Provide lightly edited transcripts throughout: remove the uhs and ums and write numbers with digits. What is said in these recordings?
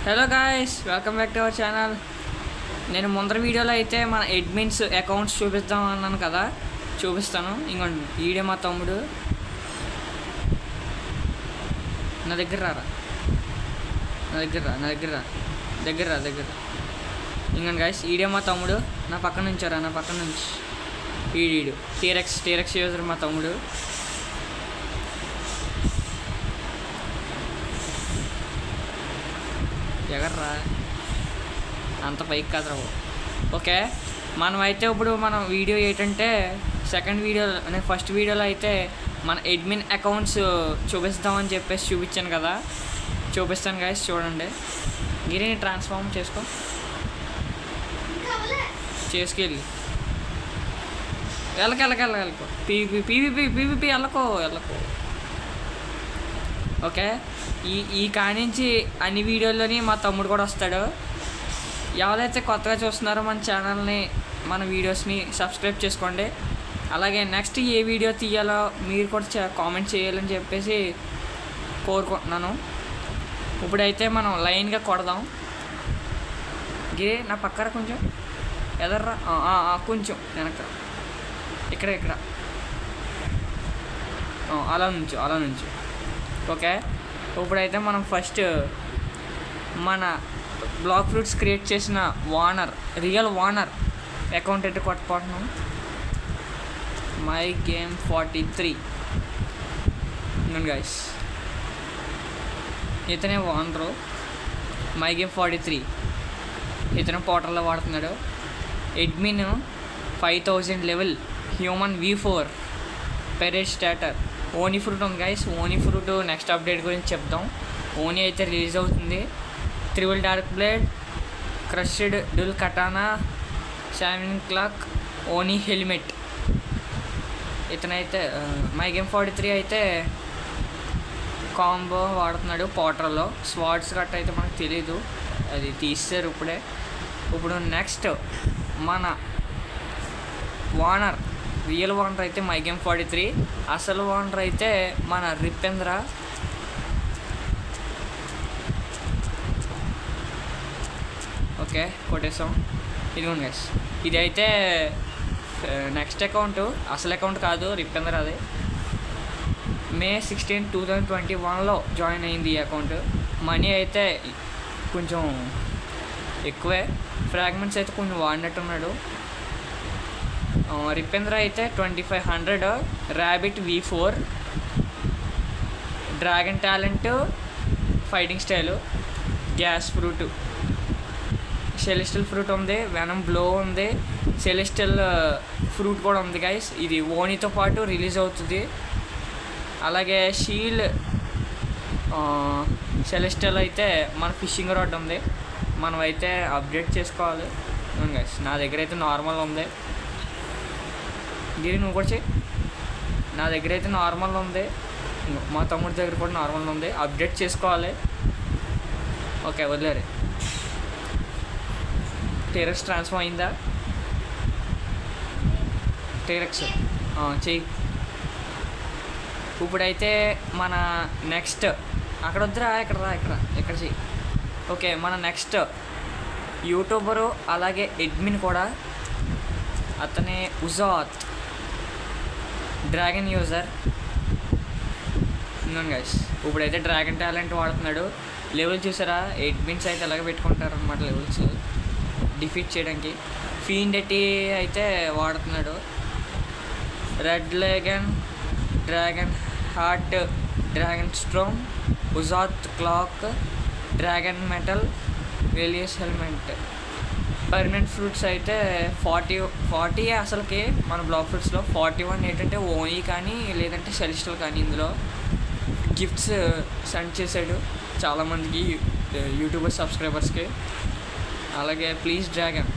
Hello guys, welcome back to our channel. నేను ముందర వీడియోలో అయితే మన అడ్మిన్స్ అకౌంట్స్ చూపిద్దాం అన్నాను కదా, చూపిస్తాను. ఇంకోండి, ఈడే మా తమ్ముడు. నా దగ్గర రారా, నా దగ్గర రా. ఇంకోండి గాయ్స్, ఈడే మా తమ్ముడు. నా పక్కన నుంచారా, నా పక్కన నుంచి ఈడు టీరెక్స్ యూజర్ మా తమ్ముడు. ఎగర్రా, అంత పైకి కాదురా. ఓకే, మనమైతే ఇప్పుడు మనం వీడియో ఏంటంటే సెకండ్ వీడియో, నేను ఫస్ట్ వీడియోలో అయితే మన అడ్మిన్ అకౌంట్స్ చూపిస్తామని చెప్పేసి చూపించాను కదా, చూపిస్తాను గాయస్. చూడండి, గిరిని ట్రాన్స్ఫార్మ్ చేసుకెళ్ళి వెళ్ళకో పీవీపీ వెళ్ళకో. ఓకే, ఈ కానించి అన్ని వీడియోల్లోని మా తమ్ముడు కూడా వస్తాడు. ఎవరైతే కొత్తగా చూస్తున్నారో మన ఛానల్ని, మన వీడియోస్ని సబ్స్క్రైబ్ చేసుకోండి. అలాగే నెక్స్ట్ ఏ వీడియో తీయాలో మీరు కూడా కామెంట్ చేయాలని చెప్పేసి కోరుకుంటున్నాను. ఇప్పుడైతే మనం లైన్గా కొడదాం. గిరే నా పక్కన కొంచెం ఎదర్రా, కొంచెం వెనక, ఇక్కడ అలా నుంచు. ఓకే, ఇప్పుడైతే మనం ఫస్ట్ మన బ్లాక్ ఫ్రూట్స్ క్రియేట్ చేసిన రియల్ వానర్ అకౌంట్ అయితే కొట్టుకుంటున్నాం. మై గేమ్ 43 గైస్, ఇతనే వానరు. మై గేమ్ 43 ఇతను పోర్టల్లో వాడుతున్నాడు. అడ్మిన్ 5000 లెవెల్, హ్యూమన్ V4 పెరేజ్ స్టాటర్. ఓనీ ఫ్రూట్ ఉంది guys. Oni fruit next update గురించి చెప్దాం. ఓనీ అయితే రిలీజ్ అవుతుంది. Triple dark blade, cursed dual katana, shining cloak, Oni helmet. ఇతనైతే మై గేమ్ 43 అయితే కాంబో వాడుతున్నాడు పోర్టల్లో. స్వాడ్స్ గట్ట అయితే మనకు తెలీదు, అది తీస్తారు ఇప్పుడే. ఇప్పుడు నెక్స్ట్ మన రియల్ వానర్ అయితే మై గేమ్ 43. అసలు వానర్ అయితే మన రిపేంద్ర. ఓకే, కొట్టేసాం. ఇదిగోండి గైస్, ఇది అయితే నెక్స్ట్ అకౌంట్, అసలు అకౌంట్ కాదు, రిపేంద్ర. అది May 16, 2021లో జాయిన్ అయింది ఈ అకౌంట్. మనీ అయితే కొంచెం ఎక్కువే, ఫ్రాగ్మెంట్స్ అయితే కొంచెం వాడినట్టున్నాడు. రిపేంద్ర అయితే 2500, rabbit V4, dragon talent, fighting style, gas fruit, celestial fruit ఉంది, వెనం బ్లో ఉంది, సెలెస్టియల్ ఫ్రూట్ కూడా ఉంది గైస్. ఇది ఓనీతో పాటు రిలీజ్ అవుతుంది. అలాగే షీల్డ్ సెలెస్టియల్ అయితే మన ఫిషింగ్ రాడ్ ఉంది, మనం అయితే అప్డేట్ చేసుకోవాలి గైస్. నా దగ్గర అయితే నార్మల్ ఉంది. గిరి నువ్వు కూడా చెయ్యి. నా దగ్గర అయితే నార్మల్ ఉంది, మా తమ్ముడి దగ్గర కూడా నార్మల్ ఉంది. అప్డేట్ చేసుకోవాలి. ఓకే, వదిలేరు. టీరెక్స్ ట్రాన్స్ఫర్ అయిందా? టీరెక్స్ చెయ్యి. ఇప్పుడైతే మన నెక్స్ట్ అక్కడ వద్దురా, ఇక్కడ చెయ్యి. ఓకే, మన నెక్స్ట్ యూట్యూబరు అలాగే అడ్మిన్ కూడా, అతనే ఉజాత్, డ్రాగన్ యూజర్. ఉన్నాను గైస్. ఇప్పుడైతే డ్రాగన్ టాలెంట్ వాడుతున్నాడు. లెవెల్ చూసారా, అడ్మిన్స్ అయితే ఎలాగ పెట్టుకుంటారు అనమాట లెవెల్స్ డిఫీట్ చేయడానికి. ఫీండెటీ అయితే వాడుతున్నాడు. రెడ్ లెగన్, dragon heart, dragon storm, Uzoth cloak, dragon metal, వేలియస్ హెల్మెట్. పర్మనెంట్ ఫ్రూట్స్ అయితే 40 అసలుకి మన బ్లాక్ ఫ్రూట్స్లో. 41 ఏంటంటే ఓనీ కానీ లేదంటే సెలెస్టియల్ కానీ. ఇందులో గిఫ్ట్స్ సెండ్ చేశాడు చాలామందికి, యూట్యూబర్ సబ్స్క్రైబర్స్కి. అలాగే ప్లీజ్ డ్రాగన్,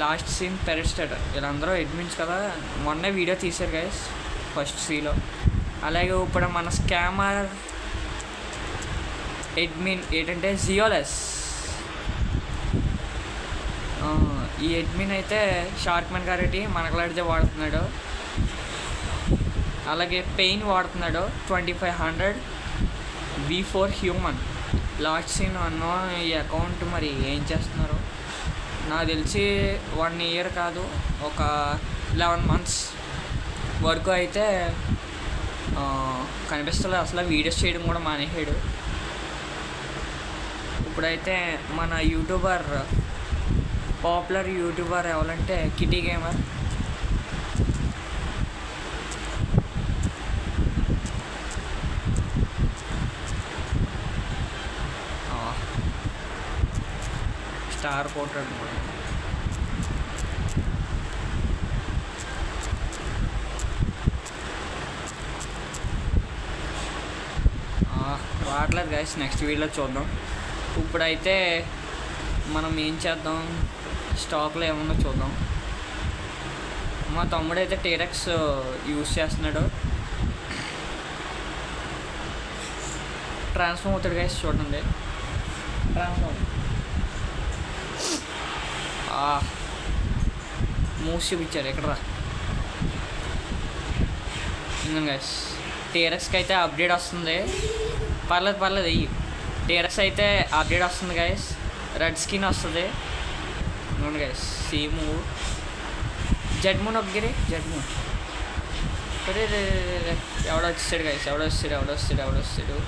లాస్ట్ సీన్ పెరెడ్ స్టాటర్. వీళ్ళందరూ అడ్మిన్స్ కదా, మొన్నే వీడియో తీశారు గైస్ ఫస్ట్ సీలో. అలాగే ఇప్పుడు మన స్కామర్ అడ్మిన్ ఏంటంటే జియోలెస్. ఈ అడ్మిన్ అయితే షార్క్మెన్ గారెడ్డి మనకలాడితే వాడుతున్నాడు. అలాగే పెయిన్ వాడుతున్నాడు 2500, V4 హ్యూమన్, లాస్ట్ సీన్ అన్నో ఈ అకౌంట్ మరి ఏం చేస్తున్నారు నాకు తెలిసి 1 year కాదు, ఒక 11 months వరకు అయితే కనిపిస్తలేదు. అసలు వీడియోస్ చేయడం కూడా మానేసాడు. ఇప్పుడైతే మన యూట్యూబర్, పాపులర్ యూట్యూబర్ ఎవరంటే కిటీ గేమర్. స్టార్ పోర్ట్రేట్ కూడా రావట్లేదు గైస్, నెక్స్ట్ వీడియోలో చూద్దాం. ఇప్పుడైతే మనం ఏం చేద్దాం, స్టాక్లో ఏమన్నా చూద్దాం. మా తమ్ముడైతే టీరెక్స్ యూస్ చేస్తున్నాడు. ట్రాన్స్ఫార్మ్ అవుతాడు గైస్, చూడండి. ట్రాన్స్ఫార్మ్ మూసి చూపించారు ఎక్కడరా. ఇంకా గైస్ టీరెక్స్కి అయితే అప్డేట్ వస్తుంది. పర్లేదు అయ్యి టీరెక్స్ అయితే అప్డేట్ వస్తుంది గైస్. రెడ్ స్కిన్ వస్తుంది. అవును గైస్, సీము జడ్మూన్ ఒక్కగిరి జడ్మూన్. అరే ఎవడొచ్చాడు గైస్, ఎవడొస్తాడు.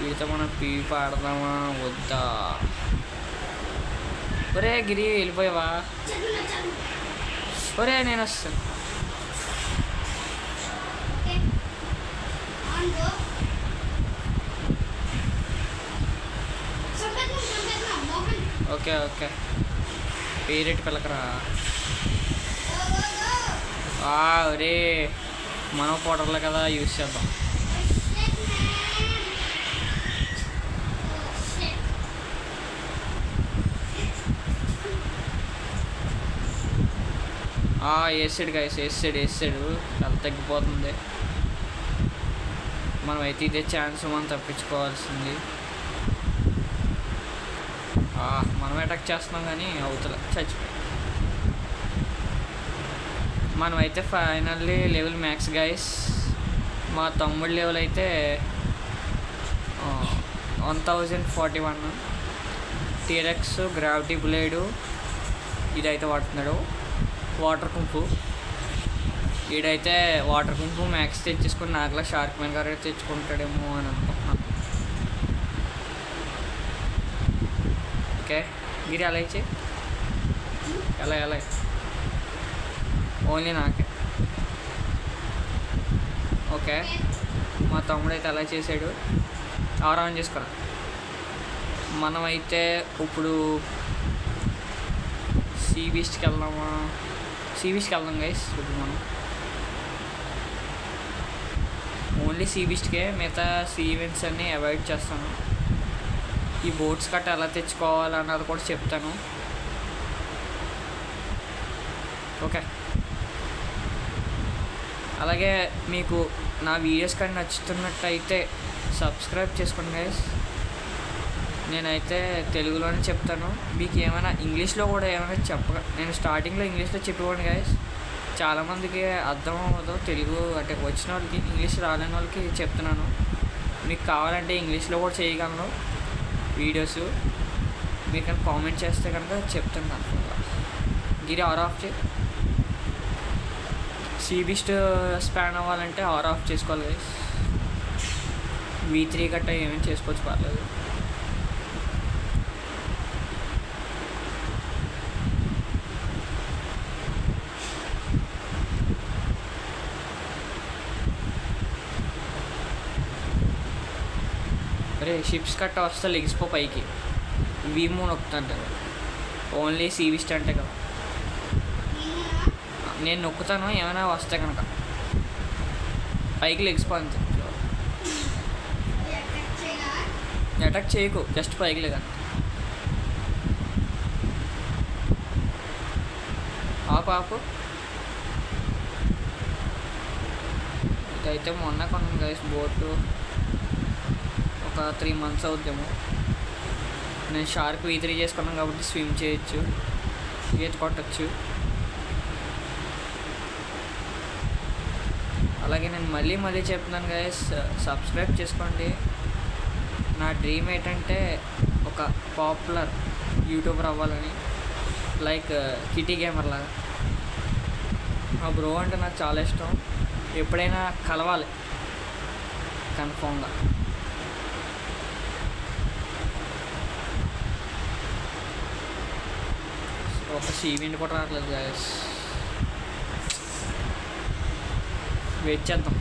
వీటితో మనం పీపీ ఆడదామా వద్దా? ఒరే గిరి వెళ్ళిపోయావా? ఒరే నేను వస్తాను. ఓకే పేరెట్ పిల్లకరా. ఒరే మనం పౌడర్లో కదా యూజ్ చేద్దాం. వేసాడు గైస్, వేసాడు చాలా తగ్గిపోతుంది. మనమైతే ఇదే ఛాన్స్ మనం తప్పించుకోవాల్సింది. మనం అటాక్ చేస్తున్నాం కానీ అవతల చచ్చిపోయి. మనమైతే ఫైనల్లీ లెవెల్ మ్యాక్స్ గైస్. మా తమ్ముడు లెవెల్ అయితే 1041. టీరెక్స్ గ్రావిటీ బ్లేడు ఇదైతే వాడుతున్నాడు. వాటర్ కుంపు ఈడైతే వాటర్ కుంపు మ్యాక్స్ తెచ్చేసుకుని నాకులా షార్క్ మ్యాన్ గారు తెచ్చుకుంటాడేమో అని అనుకుంటున్నాను. ఓకే గిరి అలా ఇచ్చి ఎలా ఓన్లీ నాకే. ఓకే మా తమ్ముడైతే అలా చేసాడు. ఆన్ చేసుకోరా. మనమైతే ఇప్పుడు సీ బీచ్కి వెళ్దాం గైస్. ఇప్పుడు మనం ఓన్లీ సీ బీచ్కే, మిగతా సీ ఈవెంట్స్ అన్నీ అవాయిడ్ చేస్తాను. ఈ బోట్స్ కట్ట ఎలా తెచ్చుకోవాలన్నది కూడా చెప్తాను. ఓకే అలాగే మీకు నా వీడియోస్ కానీ నచ్చుతున్నట్టయితే సబ్స్క్రైబ్ చేసుకోండి గైస్. నేనైతే తెలుగులోనే చెప్తాను. మీకు ఏమైనా ఇంగ్లీష్లో కూడా ఏమైనా నేను స్టార్టింగ్లో ఇంగ్లీష్లో చెప్పేవాడిని గైస్. చాలామందికి అర్థం అవ్వదు తెలుగు, అంటే వచ్చిన వాళ్ళకి, ఇంగ్లీష్ రాలేని వాళ్ళకి చెప్తున్నాను. మీకు కావాలంటే ఇంగ్లీష్లో కూడా చేయగలను వీడియోస్. మీరు కనుక కామెంట్ చేస్తే కనుక చెప్తాను కనుక. గిరి ఆఫ్ చేయి. సీ బీస్ట్ స్పాన్ అవ్వాలంటే ఆఫ్ చేసుకోవాలి గైస్. V3 గట్ట ఏమైనా చేసుకోవచ్చు, పర్లేదు. అరే షిప్స్ కట్ట వస్తే లెగిసిపో పైకి. వీమూ నొక్కుతాంటే ఓన్లీ సీ బీస్ట్ అంటే కదా. నేను నొక్కుతాను, ఏమైనా వస్తే కనుక పైకి లెగిసిపో అంతే. అటాక్ చేయకు, జస్ట్ పైకి లేదా. ఆపు. ఇదైతే మొన్న కొన్నాను గైస్ బోటు. ఒక 3 months అవుద్దేమో. నేను షార్క్ V3 చేసుకున్నాను కాబట్టి స్విమ్ చేయొచ్చు, ఈత కొట్టచ్చు. అలాగే నేను మళ్ళీ మళ్ళీ చెప్తున్నాను గైస్, సబ్స్క్రైబ్ చేసుకోండి. నా డ్రీమ్ ఏంటంటే ఒక పాపులర్ యూట్యూబర్ అవ్వాలని, లైక్ కిటీ గేమర్ లాగా. మా బ్రో అంటే నాకు చాలా ఇష్టం, ఎప్పుడైనా కలవాలి కన్ఫామ్గా. ఒక ఈవెంట్ కూడా రావట్లేదు గైస్, వెయిట్ చేద్దాం.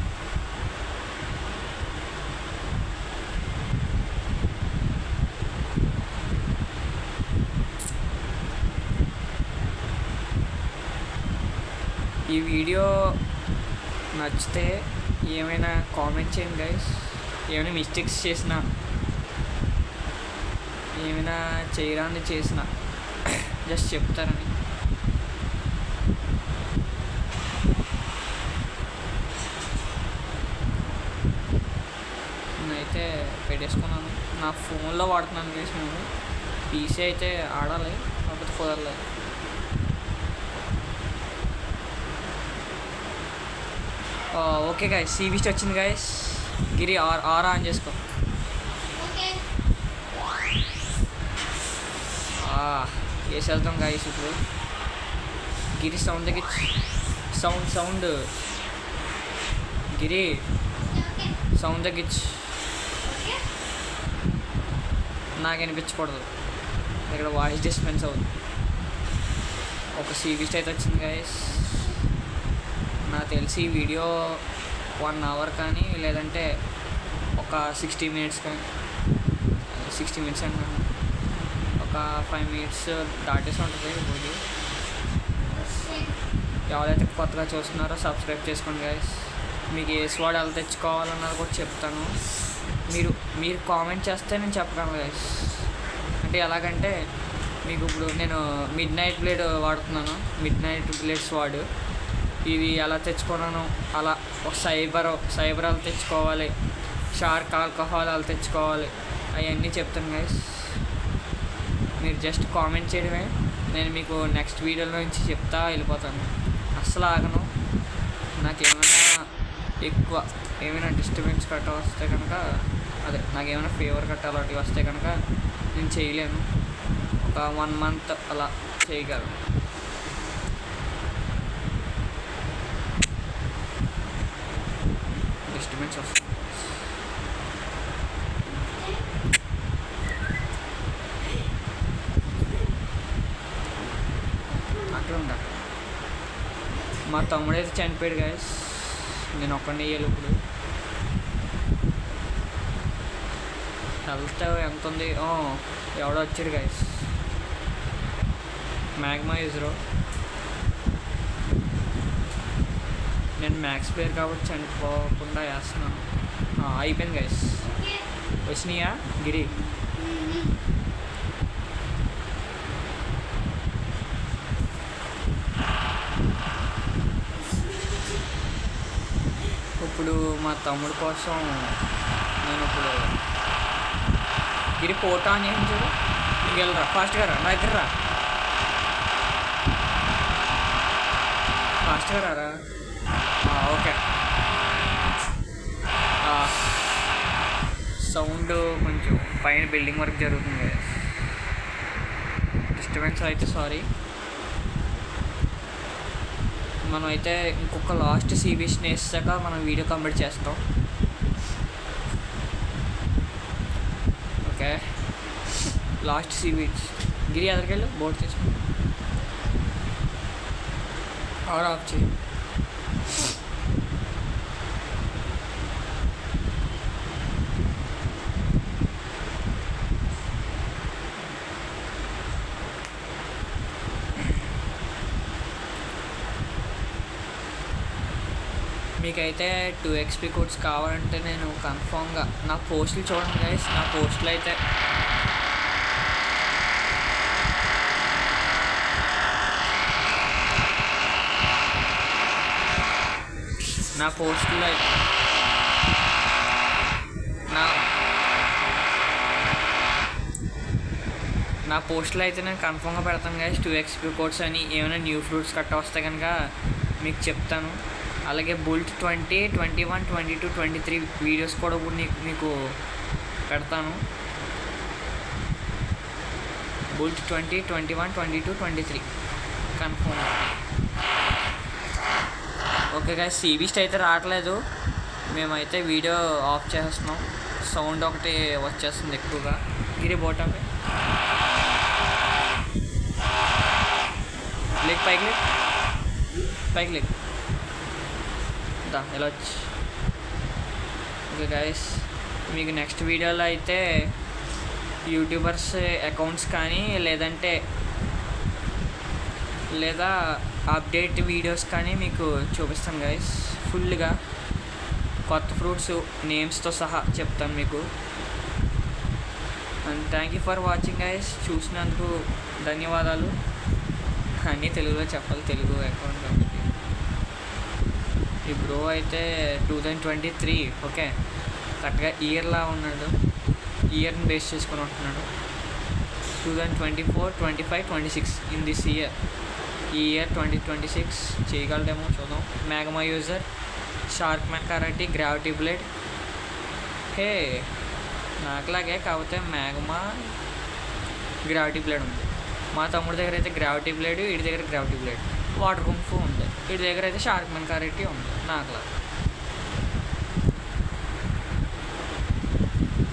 ఈ వీడియో నచ్చితే ఏమైనా కామెంట్ చేయండి గైస్. ఏమైనా మిస్టేక్స్ చేసినా, ఏమైనా చేయరాని చేసినా జస్ట్ చెప్తారని. నేనైతే పెట్టేసుకున్నాను, నా ఫోన్లో వాడుతున్నాను గైస్. నేను పీసీ అయితే ఆడాలి, కాకపోతే కుదరలేదు. ఓకే గైస్, సీబీస్ట్ వచ్చింది గైస్. గిరి ఆర్ ఆన్ చేసుకో. వేసేద్దాం గైస్ ఇప్పుడు. గిరి సౌండ్ తగ్గించి, సౌండ్ గిరి సౌండ్ తగ్గించి, నాకు వినిపించకూడదు, ఇక్కడ వాయిస్ డిస్టర్బెన్స్ అవుతుంది. ఒక సీబీస్ట్ అయితే వచ్చింది గైస్. నాకు తెలిసి వీడియో 1 అవర్ కానీ లేదంటే ఒక 60 మినిట్స్ కానీ, 60 మినిట్స్ అంటే ఒక 5 మినిట్స్ దాటేసి ఉంటుంది వీడియో. ఎవరైతే కొత్తగా చూస్తున్నారో సబ్స్క్రైబ్ చేసుకోండి గైస్. మీకు ఏ స్వాడ్ ఎలా తెచ్చుకోవాలన్నది కూడా చెప్తాను. మీరు కామెంట్ చేస్తే నేను చెప్పగలను గైస్. అంటే ఎలాగంటే మీకు ఇప్పుడు నేను మిడ్ నైట్ బ్లేడ్ వాడుతున్నాను, మిడ్ నైట్ బ్లేడ్ స్వాడ్. ఇవి ఎలా తెచ్చుకున్నాను, అలా ఒక సైబర్ ఎలా తెచ్చుకోవాలి, షార్క్ ఆల్కహాల్ ఎలా తెచ్చుకోవాలి, అవన్నీ చెప్తాను గైస్. మీరు జస్ట్ కామెంట్ చేయడమే, నేను మీకు నెక్స్ట్ వీడియోలో నుంచి చెప్తా వెళ్ళిపోతాను. అస్సలు ఆగను. నాకేమైనా ఎక్కువ ఏమైనా డిస్టర్బెన్స్ కట్ట వస్తే కనుక, అదే నాకేమైనా ఫీవర్ కట్ట అలాంటివి వస్తే కనుక నేను చేయలేను. ఒక 1 మంత్ అలా చేయగలను. డిస్టర్బెన్స్ వస్తుంది. అక్కడ ఉండాలి. మా తమ్ముడైతే చనిపోయాడు గైస్, నేను ఒక్కడిని వేయాలి ఇప్పుడు. హెల్త్ ఎంత ఉంది? ఎవడో వచ్చాడు గైస్, మ్యాగ్మా యూజరు. నేను మ్యాక్స్ ప్లేయర్ కాబట్టి చనిపోకుండా వేస్తున్నాను. అయిపోయింది గైస్. వచ్చినాయా గిరి? ఇప్పుడు మా తమ్ముడు కోసం నేను ఇప్పుడు గిరి ఫోటో అని ఏం చూడు. నీకు వెళ్ళరా, ఫాస్ట్గా రా, నా దగ్గర రా, ఫాస్ట్గా రారా. ఓకే, సౌండ్ కొంచెం పైన బిల్డింగ్ వర్క్ జరుగుతుంది కదా, డిస్టర్బెన్స్ అయితే సారీ. మనం అయితే ఇంకొక లాస్ట్ సీబీస్ని వేసాక మనం వీడియో కంప్లీట్ చేస్తాం. Okay, last sea beasts. గిరి ఎదరికెళ్ళు, బోర్డు తీసుకుని ఆఫ్ చేయి. మీకైతే 2 XP కోడ్స్ కావాలంటే నేను కన్ఫామ్గా నా పోస్టులు చూడండి గైస్. నా పోస్టులు అయితే నా పోస్టులు అయితే నేను కన్ఫామ్గా పెడతాను గైస్. 2 XP కోడ్స్ అని ఏమైనా న్యూ ఫ్రూట్స్ కట్ట వస్తే కనుక మీకు చెప్తాను. అలాగే బుల్ట్ 20, 21, 22, 23 వీడియోస్ కూడా ఇప్పుడు మీకు పెడతాను. బుల్ట్ 20, 21, 22, 23 కన్ఫర్మ్. ఓకే గాయ్స్, సీబీస్ట్ అయితే రావట్లేదు. మేమైతే వీడియో ఆఫ్ చేస్తున్నాం. సౌండ్ ఒకటి వచ్చేస్తుంది ఎక్కువగా. గిరి బోటా లేక్ పైకి లేక్ దా ఎలా వచ్చి. ఓకే గాయ్స్, మీకు నెక్స్ట్ వీడియోలో అయితే యూట్యూబర్స్ అకౌంట్స్ కానీ లేదా అప్డేట్ వీడియోస్ కానీ మీకు చూపిస్తాను గైస్. ఫుల్గా కొత్త ఫ్రూట్స్ నేమ్స్తో సహా చెప్తాను మీకు. And thank you for watching guys. చూసినందుకు ధన్యవాదాలు. అన్నీ తెలుగులో చెప్పాలి, తెలుగు అకౌంట్ కాబట్టి. ఈ బ్రో అయితే 2023 ఓకే కరెక్ట్గా ఇయర్లా ఉన్నాడు. ఇయర్ని బేస్ చేసుకొని ఉంటున్నాడు. 2024, 25, 26 ఇన్ దిస్ ఇయర్. ఈ ఇయర్ 2026 చేయగలడేమో చూద్దాం. Magma user, shark man karate, gravity blade. Okay నాకులాగే కాకపోతే మ్యాగ్మా గ్రావిటీ బ్లేడ్ ఉంది. మా తమ్ముడి దగ్గర అయితే గ్రావిటీ బ్లేడ్, వీడి దగ్గర గ్రావిటీ బ్లేడ్. వాటర్ కుంఫు ఉంది, వీడి దగ్గర అయితే షార్క్ మ్యాన్ కరాటీ ఉంది. నాకులా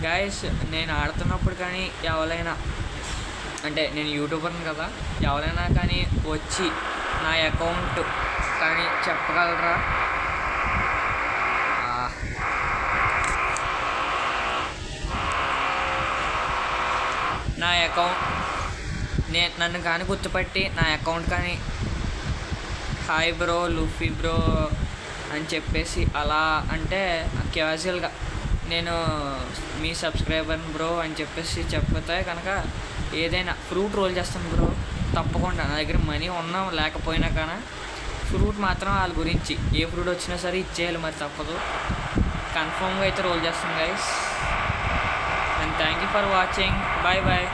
గాయస్, నేను ఆడుతున్నప్పుడు కానీ ఎవరైనా అంటే నేను యూట్యూబర్ని కదా, ఎవరైనా కానీ వచ్చి నా అకౌంట్ కానీ చెప్పగలరా? నా అకౌంట్ నన్ను కానీ గుర్తుపట్టి నా అకౌంట్ కానీ హాయ్ బ్రో, లూఫీ బ్రో అని చెప్పేసి అలా అంటే క్యాజువల్గా నేను మీ సబ్స్క్రైబర్ బ్రో అని చెప్పేసి చెప్పితే కనుక ఏదైనా ఫ్రూట్ రోల్ చేస్తాను బ్రో తప్పకుండా. నా దగ్గర మనీ ఉన్నా లేకపోయినా కానీ ఫ్రూట్ మాత్రం వాళ్ళ గురించి ఏ ఫ్రూట్ వచ్చినా సరే ఇచ్చేయాలి, మరి తప్పదు. కన్ఫర్మ్గా అయితే రోల్ చేస్తాను guys. And thank you for watching. Bye bye.